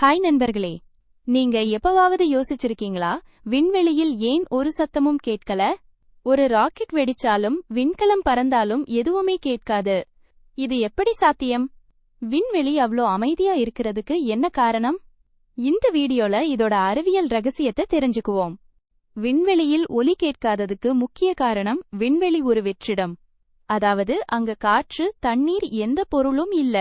Hi நண்பர்களே, நீங்க எப்பவாவது யோசிச்சிருக்கீங்களா விண்வெளியில் ஏன் ஒரு சத்தமும் கேட்கல? ஒரு ராக்கெட் வெடிச்சாலும் விண்கலம் பறந்தாலும் எதுவுமே கேட்காது. இது எப்படி சாத்தியம்? விண்வெளி அவ்ளோ அமைதியா இருக்கிறதுக்கு என்ன காரணம்? இந்த வீடியோல இதோட அறிவியல் ரகசியத்தை தெரிஞ்சுக்குவோம். விண்வெளியில் ஒலி கேட்காததுக்கு முக்கிய காரணம் விண்வெளி ஒரு வெற்றிடம். அதாவது அங்க காற்று, தண்ணீர், எந்த பொருளும் இல்ல.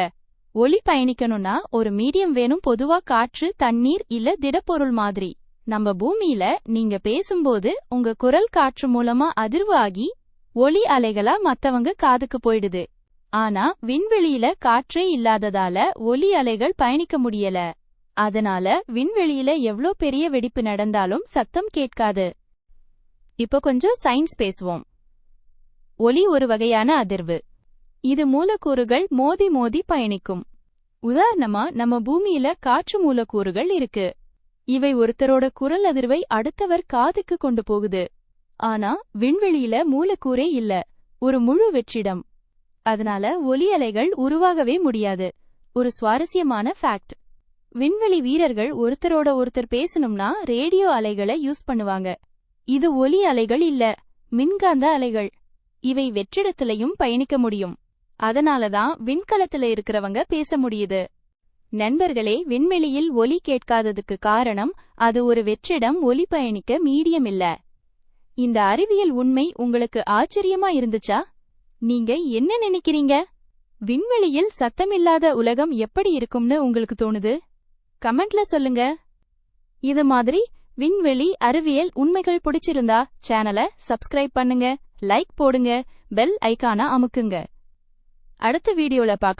ஒலி பயணிக்கணும்னா ஒரு மீடியம் வேணும். பொதுவா காற்று, தண்ணீர் இல்ல திடப்பொருள் மாதிரி. நம்ம பூமியில நீங்க பேசும்போது உங்க குரல் காற்று மூலமா அதிர்வு ஆகி ஒலி அலைகளா மத்தவங்க காதுக்கு போயிடுது. ஆனா விண்வெளியில காற்றே இல்லாததால ஒலி அலைகள் பயணிக்க முடியல. அதனால விண்வெளியில எவ்ளோ பெரிய வெடிப்பு நடந்தாலும் சத்தம் கேட்காது. இப்ப கொஞ்சம் சயின்ஸ் பேசுவோம். ஒலி ஒரு வகையான அதிர்வு. இது மூலக்கூறுகள் மோதி மோதி பயணிக்கும். உதாரணமா நம்ம பூமியில காற்று மூலக்கூறுகள் இருக்கு. இவை ஒருத்தரோட குரல் அதிர்வை அடுத்தவர் காதுக்கு கொண்டு போகுது. ஆனா விண்வெளியில மூலக்கூறே இல்ல, ஒரு முழு வெற்றிடம். அதனால ஒலி அலைகள் உருவாகவே முடியாது. ஒரு சுவாரஸ்யமான ஃபேக்ட்: விண்வெளி வீரர்கள் ஒருத்தரோட ஒருத்தர் பேசணும்னா ரேடியோ அலைகளை யூஸ் பண்ணுவாங்க. இது ஒலி அலைகள் இல்ல, மின்காந்த அலைகள். இவை வெற்றிடத்திலையும் பயணிக்க முடியும். அதனாலதான் விண்கலத்துல இருக்கிறவங்க பேச முடியுது. நண்பர்களே, விண்வெளியில் ஒலி கேட்காததுக்கு காரணம் அது ஒரு வெற்றிடம், ஒலி பயணிக்க மீடியம் இல்ல. இந்த அறிவியல் உண்மை உங்களுக்கு ஆச்சரியமா இருந்துச்சா? நீங்க என்ன நினைக்கிறீங்க? விண்வெளியில் சத்தமில்லாத உலகம் எப்படி இருக்கும்னு உங்களுக்கு தோணுது? கமெண்ட்ல சொல்லுங்க. இது மாதிரி விண்வெளி அறிவியல் உண்மைகள் பிடிச்சிருந்தா சேனலை சப்ஸ்கிரைப் பண்ணுங்க, லைக் போடுங்க, பெல் ஐகானை அமுக்குங்க. அடுத்த வீடியோல பார்க்கலாம்.